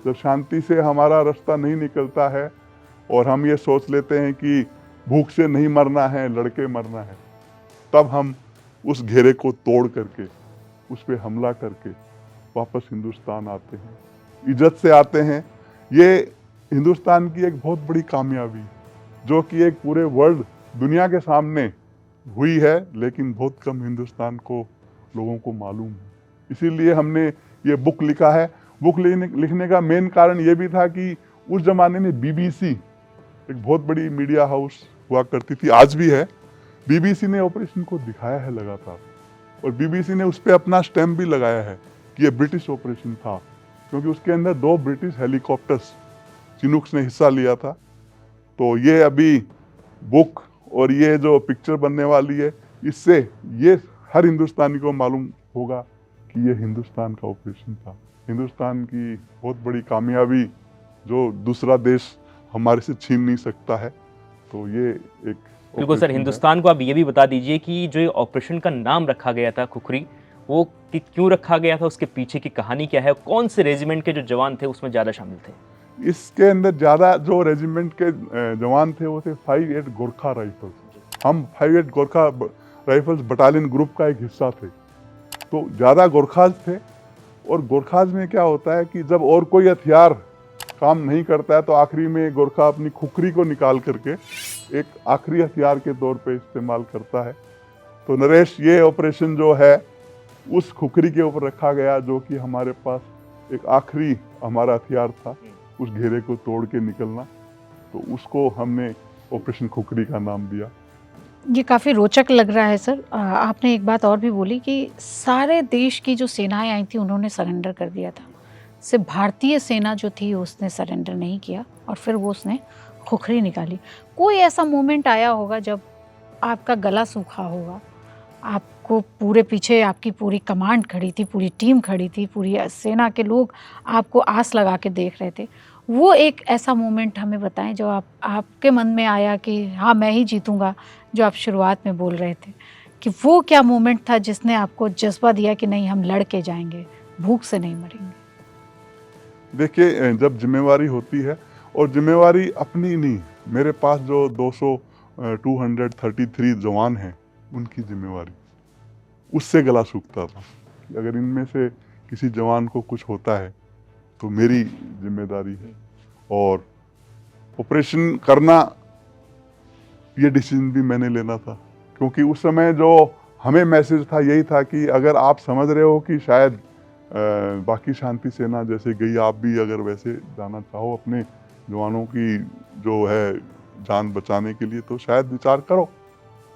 [SPEAKER 2] जब शांति से हमारा रास्ता नहीं निकलता है और हम ये सोच लेते हैं कि भूख से नहीं मरना है, लड़के मरना है, तब हम उस घेरे को तोड़ करके उस पर हमला करके वापस हिंदुस्तान आते हैं, इज्जत से आते हैं। ये हिंदुस्तान की एक बहुत बड़ी कामयाबी जो कि एक पूरे वर्ल्ड दुनिया के सामने हुई है, लेकिन बहुत कम हिंदुस्तान को लोगों को मालूम है। इसीलिए हमने ये बुक लिखा है। बुक लिखने का मेन कारण ये भी था कि उस जमाने में BBC एक बहुत बड़ी मीडिया हाउस हुआ करती थी, आज भी है। BBC ने ऑपरेशन को दिखाया है लगातार और BBC ने उस पर अपना स्टैम्प भी लगाया है कि ये ब्रिटिश ऑपरेशन था, क्योंकि उसके अंदर 2 ब्रिटिश हेलीकॉप्टर्स चिनूक्स ने हिस्सा लिया था। तो ये अभी बुक और ये जो पिक्चर बनने वाली है, इससे ये हर हिंदुस्तानी को मालूम होगा कि ये हिंदुस्तान का ऑपरेशन था। हिंदुस्तान की बहुत बड़ी कामयाबी जो दूसरा देश हमारे से छीन नहीं सकता है। तो ये एक
[SPEAKER 3] बिल्कुल सर,
[SPEAKER 2] operation है।
[SPEAKER 3] हिंदुस्तान को आप ये भी बता दीजिए कि जो ये ऑपरेशन का नाम रखा गया था खुखरी, वो क्यों रखा गया था, उसके पीछे की कहानी क्या है, कौन से रेजिमेंट के जो जवान थे उसमें ज़्यादा शामिल थे?
[SPEAKER 2] इसके अंदर ज़्यादा जो रेजिमेंट के जवान थे वो थे 58 गोरखा राइफल्स। हम 58 गोरखा राइफल्स बटालियन ग्रुप का एक हिस्सा थे, तो ज़्यादा गोरखाज थे। और गोरखाज में क्या होता है कि जब और कोई हथियार काम नहीं करता है तो आखिरी में गोरखा अपनी खुखरी को निकाल करके एक आखिरी हथियार के तौर पे इस्तेमाल करता है। तो नरेश, ये ऑपरेशन जो है उस खुखरी के ऊपर रखा गया, जो कि हमारे पास एक आखिरी हमारा हथियार था, उस घेरे को तोड़ के निकलना। तो उसको हमने ऑपरेशन खुखरी का नाम दिया।
[SPEAKER 1] ये काफ़ी रोचक लग रहा है सर। आपने एक बात और भी बोली कि सारे देश की जो सेनाएं आई थी उन्होंने सरेंडर कर दिया था, सिर्फ भारतीय सेना जो थी उसने सरेंडर नहीं किया और फिर वो उसने खुखरी निकाली। कोई ऐसा मोमेंट आया होगा जब आपका गला सूखा होगा, आपको पूरे पीछे आपकी पूरी कमांड खड़ी थी, पूरी टीम खड़ी थी, पूरी सेना के लोग आपको आस लगा के देख रहे थे, वो एक ऐसा मोमेंट हमें बताएं जो आपके मन में आया कि हाँ मैं ही जीतूंगा, जो आप शुरुआत में बोल रहे थे, कि वो क्या मोमेंट था जिसने आपको जज्बा दिया कि नहीं हम लड़ के जाएंगे, भूख से नहीं मरेंगे?
[SPEAKER 2] देखिए, जब जिम्मेवारी होती है, और जिम्मेवारी अपनी नहीं, मेरे पास जो 233 जवान हैं उनकी जिम्मेवारी, उससे गला सूखता था कि अगर इनमें से किसी जवान को कुछ होता है तो मेरी जिम्मेदारी है। और ऑपरेशन करना, ये डिसीजन भी मैंने लेना था, क्योंकि उस समय जो हमें मैसेज था यही था कि अगर आप समझ रहे हो कि शायद बाकी शांति सेना जैसे गई, आप भी अगर वैसे जाना चाहो अपने जवानों की जो है जान बचाने के लिए, तो शायद विचार करो।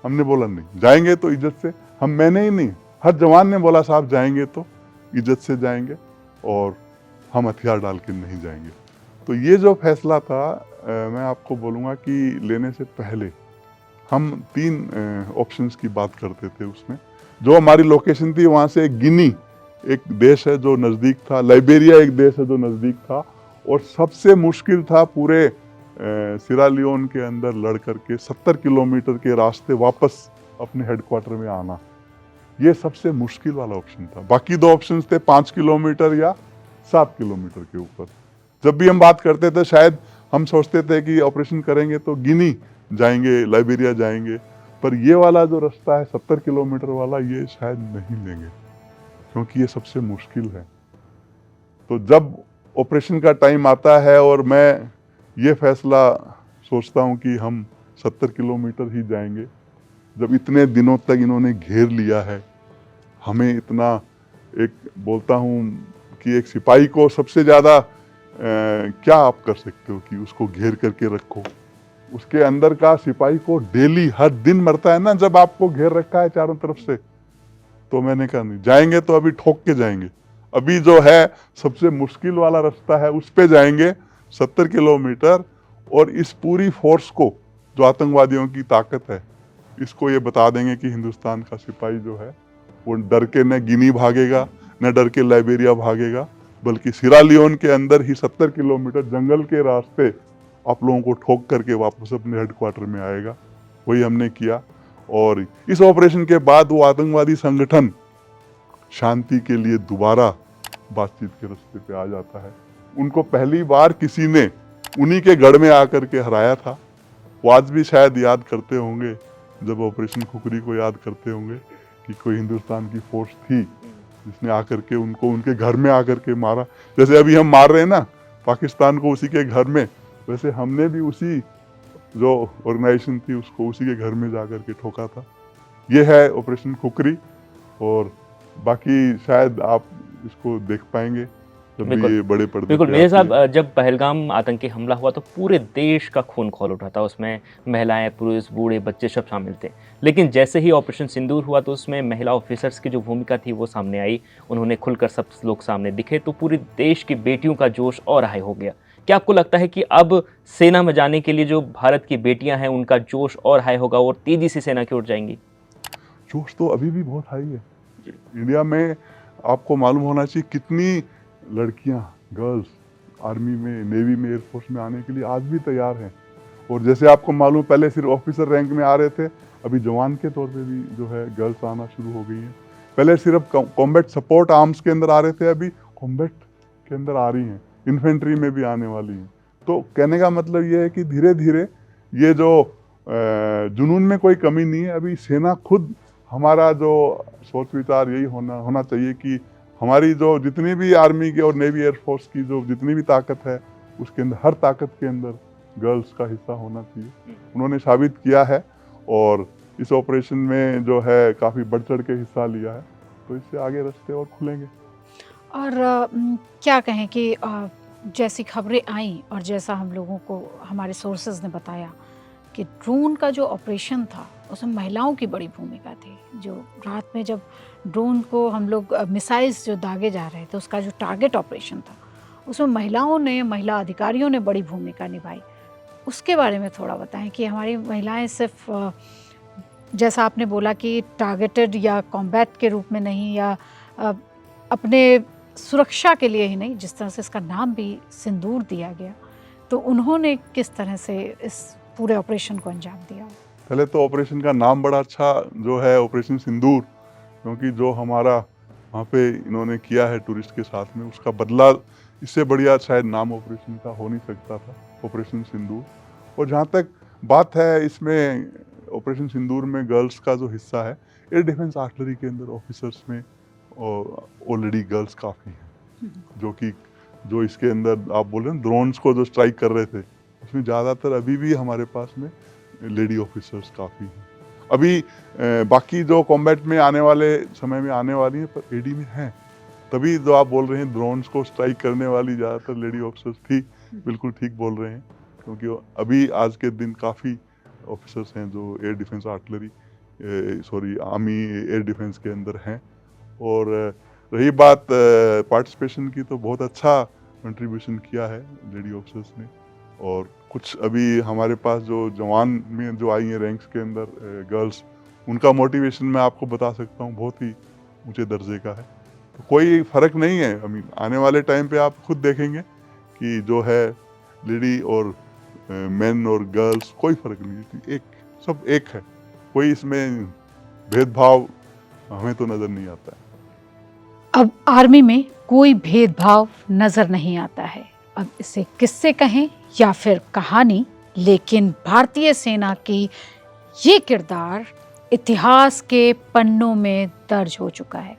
[SPEAKER 2] हमने बोला नहीं, जाएंगे तो इज्जत से। मैंने ही नहीं, हर जवान ने बोला साहब जाएंगे तो इज्जत से जाएंगे और हम हथियार डाल के नहीं जाएंगे। तो ये जो फैसला था, मैं आपको बोलूँगा कि लेने से पहले हम 3 ऑप्शंस की बात करते थे। उसमें जो हमारी लोकेशन थी, वहाँ से गिनी एक देश है जो नज़दीक था, लाइबेरिया एक देश है जो नज़दीक था, और सबसे मुश्किल था पूरे सिरा लियोन के अंदर लड़ करके 70 किलोमीटर के रास्ते वापस अपने हेडक्वार्टर में आना। ये सबसे मुश्किल वाला ऑप्शन था। बाकी 2 ऑप्शंस थे 5 किलोमीटर या 7 किलोमीटर के ऊपर। जब भी हम बात करते थे, शायद हम सोचते थे कि ऑपरेशन करेंगे तो गिनी जाएंगे, लाइबेरिया जाएंगे, पर ये वाला जो रास्ता है 70 किलोमीटर वाला, ये शायद नहीं लेंगे, क्योंकि ये सबसे मुश्किल है। तो जब ऑपरेशन का टाइम आता है और मैं ये फैसला सोचता हूँ कि हम 70 किलोमीटर ही जाएंगे, जब इतने दिनों तक इन्होंने घेर लिया है हमें, इतना, एक बोलता हूँ कि एक सिपाही को सबसे ज़्यादा क्या आप कर सकते हो कि उसको घेर करके रखो। उसके अंदर का सिपाही को डेली हर दिन मरता है ना, जब आपको घेर रखा है चारों तरफ से। तो मैंने कहा नहीं, जाएंगे तो अभी ठोक के जाएंगे। अभी जो है सबसे मुश्किल वाला रास्ता है, उस पे जाएंगे 70 किलोमीटर, और इस पूरी फोर्स को, जो आतंकवादियों की ताकत है, इसको ये बता देंगे कि हिंदुस्तान का सिपाही जो है वो डर के न गिनी भागेगा, न डर के लाइबेरिया भागेगा, बल्कि सिरा लियोन के अंदर ही 70 किलोमीटर जंगल के रास्ते आप लोगों को ठोक करके वापस अपने हेडक्वार्टर में आएगा। वही हमने किया। और इस ऑपरेशन के बाद वो आतंकवादी संगठन शांति के लिए दोबारा बातचीत के रास्ते पे आ जाता है। उनको पहली बार किसी ने उन्हीं के गढ़ में आकर के हराया था। वो आज भी शायद याद करते होंगे, जब ऑपरेशन खुखरी को याद करते होंगे कि कोई हिंदुस्तान की फोर्स थी जिसने आकर के उनको उनके घर में आकर के मारा। जैसे अभी हम मार रहे हैं ना पाकिस्तान को उसी के घर में, वैसे हमने भी उसी जो ऑर्गेनाइजेशन थी उसको उसी के घर में जाकर के ठोका था। ये है ऑपरेशन खुखरी, और बाकी शायद आप इसको देख पाएंगे जब भी ये बड़े पर्दे
[SPEAKER 3] बिल्कुल
[SPEAKER 2] पे
[SPEAKER 3] मेजर
[SPEAKER 2] आती
[SPEAKER 3] साहब,
[SPEAKER 2] है।
[SPEAKER 3] जब पहलगाम आतंकी हमला हुआ तो पूरे देश का खून खौल उठा था। उसमें महिलाएं, पुरुष, बूढ़े, बच्चे सब शामिल थे। लेकिन जैसे ही ऑपरेशन सिंदूर हुआ तो उसमें महिला ऑफिसर्स की जो भूमिका थी वो सामने आई, उन्होंने खुलकर सब लोग सामने दिखे, तो पूरे देश की बेटियों का जोश और हाई हो गया। क्या आपको लगता है कि अब सेना में जाने के लिए जो भारत की बेटियां हैं उनका जोश और हाई होगा और तेजी से सेना की ओर जाएंगी?
[SPEAKER 2] जोश तो अभी भी बहुत हाई है। इंडिया में आपको मालूम होना चाहिए कितनी लड़कियां, गर्ल्स आर्मी में, नेवी में, एयरफोर्स में आने के लिए आज भी तैयार हैं। और जैसे आपको मालूम, पहले सिर्फ ऑफिसर रैंक में आ रहे थे, अभी जवान के तौर पे भी जो है गर्ल्स आना शुरू हो गई हैं। पहले सिर्फ कॉम्बैट सपोर्ट आर्म्स के अंदर आ रहे थे, अभी कॉम्बैट के अंदर आ रही हैं, इन्फेंट्री में भी आने वाली हैं। तो कहने का मतलब ये है कि धीरे धीरे ये जो जुनून में कोई कमी नहीं है। अभी सेना खुद, हमारा जो सोच विचार यही होना चाहिए कि हमारी जो जितनी भी आर्मी की और नेवी एयरफोर्स की जो जितनी भी ताकत है, उसके अंदर, हर ताकत के अंदर गर्ल्स का हिस्सा होना चाहिए। उन्होंने साबित किया है और इस ऑपरेशन में जो है काफ़ी बढ़ चढ़ के हिस्सा लिया है, तो इससे आगे रास्ते और खुलेंगे।
[SPEAKER 1] और क्या कहें कि जैसी खबरें आई और जैसा हम लोगों को हमारे सोर्सेज ने बताया कि ड्रोन का जो ऑपरेशन था उसमें महिलाओं की बड़ी भूमिका थी। जो रात में जब ड्रोन को हम लोग मिसाइल्स जो दागे जा रहे थे, उसका जो टारगेट ऑपरेशन था, उसमें महिला अधिकारियों ने बड़ी भूमिका निभाई। उसके बारे में थोड़ा बताएं कि हमारी महिलाएं सिर्फ जैसा आपने बोला कि टारगेटेड या कॉम्बैट के रूप में नहीं, या अपने सुरक्षा के लिए ही नहीं, जिस तरह से इसका नाम भी सिंदूर दिया गया, तो उन्होंने किस तरह से इस पूरे ऑपरेशन को अंजाम दिया?
[SPEAKER 2] पहले तो ऑपरेशन का नाम बड़ा अच्छा जो है, ऑपरेशन सिंदूर, क्योंकि जो हमारा वहाँ पे इन्होंने किया है टूरिस्ट के साथ में, उसका बदला इससे बढ़िया शायद नाम ऑपरेशन का हो नहीं सकता था, ऑपरेशन सिंदूर। और जहाँ तक बात है इसमें ऑपरेशन सिंदूर में गर्ल्स का जो हिस्सा है, एयर डिफेंस आर्टिलरी के अंदर ऑफिसर्स में ऑलरेडी गर्ल्स काफ़ी हैं, जो इसके अंदर आप बोल रहे हैं ड्रोन्स को जो स्ट्राइक कर रहे थे, उसमें ज़्यादातर अभी भी हमारे पास में लेडी ऑफिसर्स काफ़ी हैं। अभी बाकी जो कॉम्बैट में आने वाले समय में आने वाली हैं, पर एडी में हैं, तभी जो आप बोल रहे हैं ड्रोन्स को स्ट्राइक करने वाली ज़्यादातर लेडी ऑफिसर्स थी। बिल्कुल ठीक बोल रहे हैं, क्योंकि अभी आज के दिन काफ़ी ऑफिसर्स हैं जो air defence army air defence के अंदर हैं। और रही बात पार्टिसिपेशन की, तो बहुत अच्छा कंट्रीब्यूशन किया है लेडी ऑफिसर्स ने। और कुछ अभी हमारे पास जो जवान में जो आई हैं रैंक्स के अंदर गर्ल्स, उनका मोटिवेशन मैं आपको बता सकता हूँ, बहुत ही ऊंचे दर्जे का है। तो कोई फ़र्क नहीं है। आने वाले टाइम पे आप खुद देखेंगे कि जो है लेडी और मेन और गर्ल्स कोई फ़र्क नहीं है, सब एक है। कोई इसमें भेदभाव हमें तो नज़र नहीं आता है।
[SPEAKER 1] अब आर्मी में कोई भेदभाव नज़र नहीं आता है। अब इसे किस्से कहें या फिर कहानी, लेकिन भारतीय सेना की ये किरदार इतिहास के पन्नों में दर्ज हो चुका है।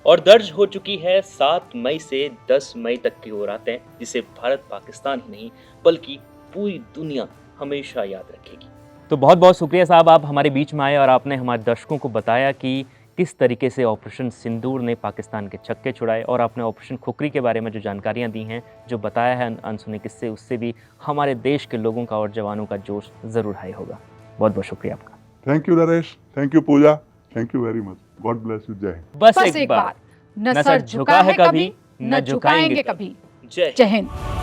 [SPEAKER 3] और दर्ज हो चुकी है 7 मई से 10 मई तक की वो रातें, जिसे भारत पाकिस्तान ही नहीं बल्कि पूरी दुनिया हमेशा याद रखेगी। तो बहुत बहुत शुक्रिया साहब, आप हमारे बीच में आए और आपने हमारे दर्शकों को बताया कि किस तरीके से ऑपरेशन सिंदूर ने पाकिस्तान के छक्के छुड़ाए, और आपने ऑपरेशन खुकरी के बारे में जो जानकारियां दी हैं, जो बताया है अनसुने किस्से, उससे भी हमारे देश के लोगों का और जवानों का जोश ज़रूर हाई होगा। बहुत बहुत शुक्रिया आपका।
[SPEAKER 2] Thank you Naresh, thank you Pooja, thank you very much. God bless you. जय हिंद।
[SPEAKER 1] बस एक बात, न सर झुका है कभी, न झुकाएंगे कभी। जय हिंद।